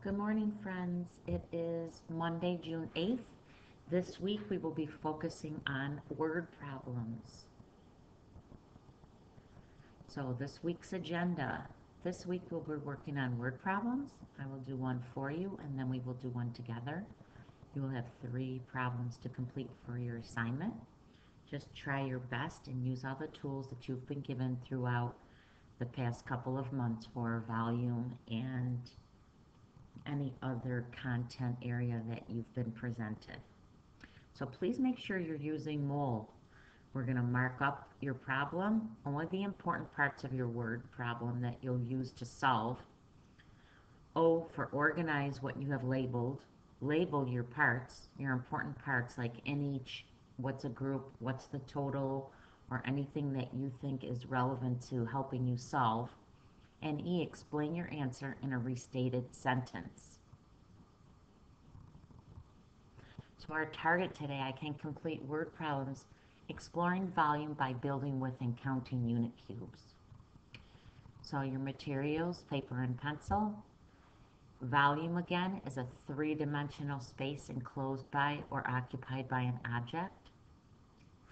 Good morning, friends. It is Monday, June 8th. This week we will be focusing on word problems. So this week's agenda. This week we'll be working on word problems. I will do one for you and then we will do one together. You will have 3 problems to complete for your assignment. Just try your best and use all the tools that you've been given throughout the past couple of months for volume and any other content area that you've been presented. So please make sure you're using MOLE. We're going to mark up your problem, only the important parts of your word problem that you'll use to solve. O for organize what you have labeled. Label your parts, your important parts, like in each, what's a group, what's the total, or anything that you think is relevant to helping you solve. And E, explain your answer in a restated sentence. So our target today, I can complete word problems exploring volume by building with and counting unit cubes. So your materials, paper and pencil. Volume again is a 3-dimensional space enclosed by or occupied by an object.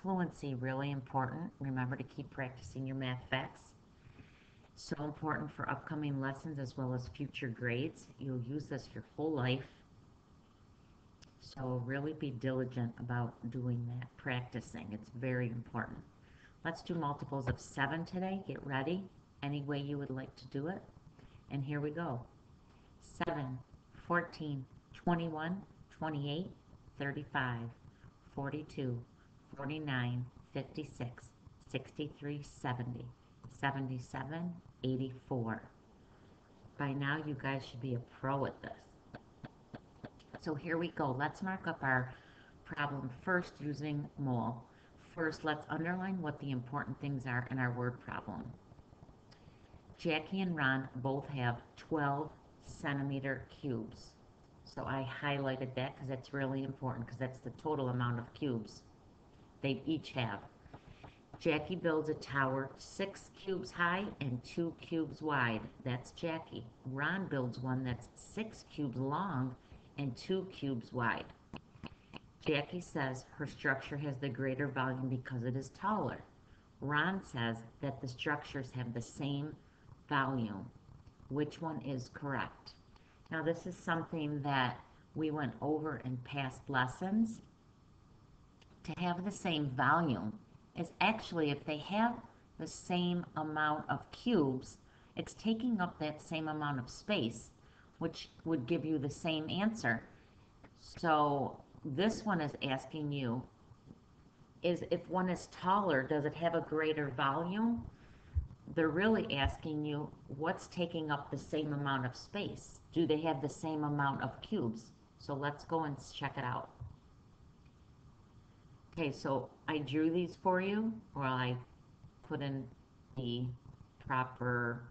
Fluency, really important. Remember to keep practicing your math facts. So important for upcoming lessons as well as future grades. You'll use this your whole life. So really be diligent about doing that, practicing. It's very important. Let's do multiples of 7 today. Get ready, any way you would like to do it. And here we go. 7, 14, 21, 28, 35, 42, 49, 56, 63, 70. 77, 84. By now you guys should be a pro at this. So here we go. Let's mark up our problem first using MOLE. First, let's underline what the important things are in our word problem. Jackie and Ron both have 12 centimeter cubes. So I highlighted that because that's really important because that's the total amount of cubes they each have. Jackie builds a tower 6 cubes high and 2 cubes wide. That's Jackie. Ron builds one that's 6 cubes long and 2 cubes wide. Jackie says her structure has the greater volume because it is taller. Ron says that the structures have the same volume. Which one is correct? Now this is something that we went over in past lessons. To have the same volume is actually, if they have the same amount of cubes, it's taking up that same amount of space, which would give you the same answer. So this one is asking you, is if one is taller, does it have a greater volume? They're really asking you, what's taking up the same amount of space? Do they have the same amount of cubes? So let's go and check it out. Okay, so I drew these for you, or I put in the proper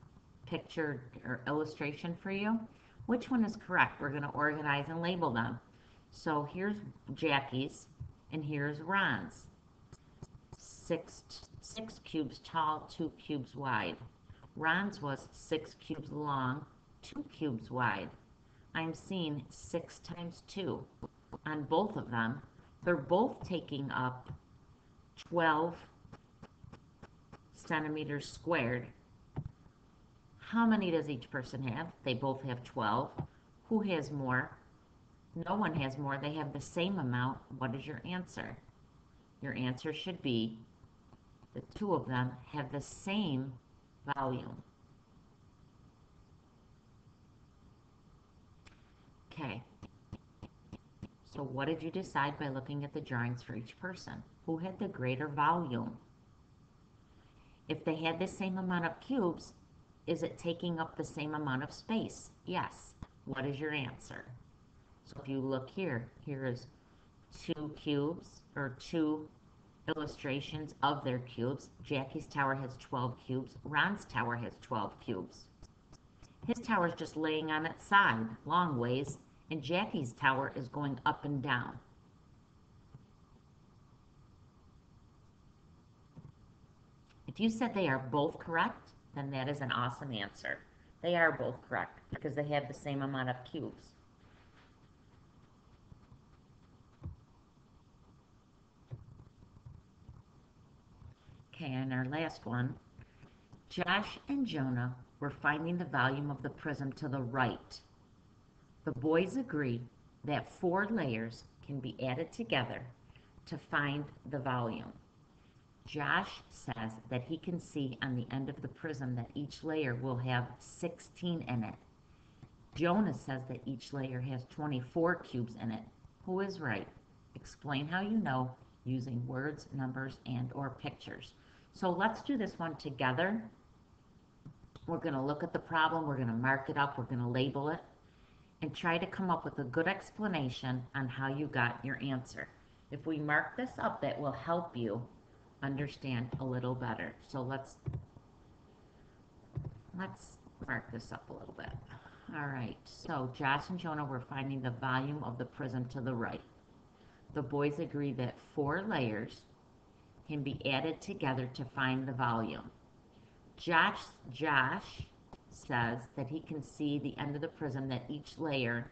picture or illustration for you. Which one is correct? We're going to organize and label them. So here's Jackie's, and here's Ron's. 6 cubes tall, 2 cubes wide. Ron's was 6 cubes long, 2 cubes wide. I'm seeing 6 times 2 on both of them. They're both taking up 12 centimeters squared. How many does each person have? They both have 12. Who has more? No one has more. They have the same amount. What is your answer? Your answer should be the 2 of them have the same volume. Okay. So what did you decide by looking at the drawings for each person? Who had the greater volume? If they had the same amount of cubes, is it taking up the same amount of space? Yes. What is your answer? So if you look here, here is 2 cubes, or 2 illustrations of their cubes. Jackie's tower has 12 cubes. Ron's tower has 12 cubes. His tower is just laying on its side, long ways, and Jackie's tower is going up and down. If you said they are both correct, then that is an awesome answer. They are both correct because they have the same amount of cubes. Okay, and our last one. Josh and Jonah were finding the volume of the prism to the right. The boys agree that 4 layers can be added together to find the volume. Josh says that he can see on the end of the prism that each layer will have 16 in it. Jonah says that each layer has 24 cubes in it. Who is right? Explain how you know using words, numbers, and or pictures. So let's do this one together. We're going to look at the problem, we're going to mark it up, we're going to label it, and try to come up with a good explanation on how you got your answer. If we mark this up, that will help you understand a little better. So let's mark this up a little bit. All right, so Josh and Jonah were finding the volume of the prism to the right. The boys agree that 4 layers can be added together to find the volume. Josh says that he can see the end of the prism that each layer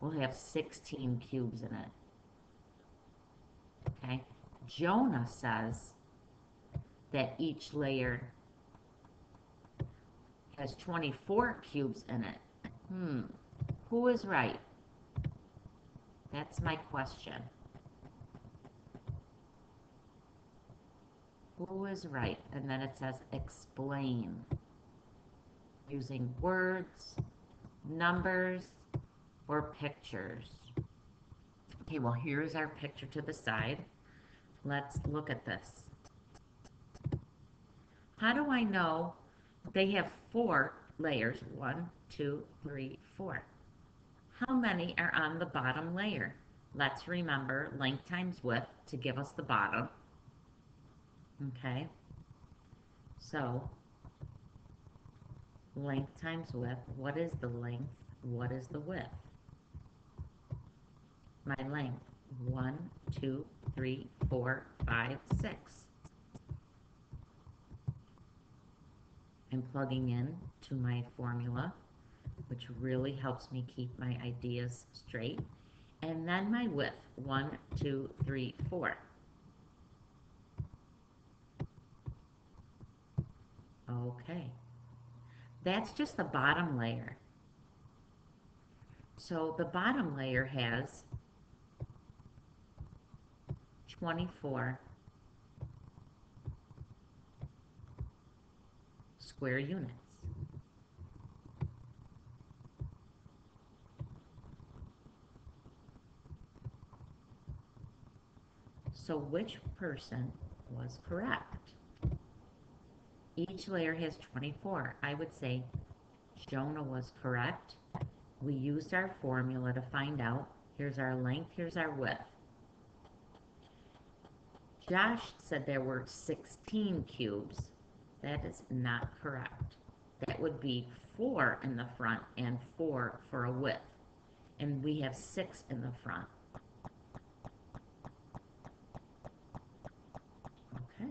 will have 16 cubes in it. Okay. Jonah says that each layer has 24 cubes in it. Who is right? That's my question. Who is right? And then it says explain using words, numbers, or pictures. Okay, well, here's our picture to the side. Let's look at this. How do I know they have 4 layers? 1, 2, 3, 4. How many are on the bottom layer? Let's remember length times width to give us the bottom. Okay, so length times width. What is the length? What is the width? My length, 1, 2, 3, 4, 5, 6. I'm plugging in to my formula, which really helps me keep my ideas straight. And then my width, 1, 2, 3, 4. Okay, that's just the bottom layer. So the bottom layer has 24 square units. So which person was correct? Each layer has 24. I would say Jonah was correct. We used our formula to find out. Here's our length, here's our width. Josh said there were 16 cubes. That is not correct. That would be 4 in the front and 4 for a width. And we have 6 in the front. Okay.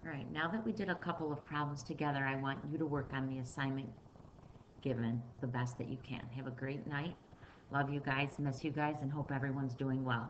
All right, now that we did a couple of problems together, I want you to work on the assignment given the best that you can. Have a great night. Love you guys, miss you guys, and hope everyone's doing well.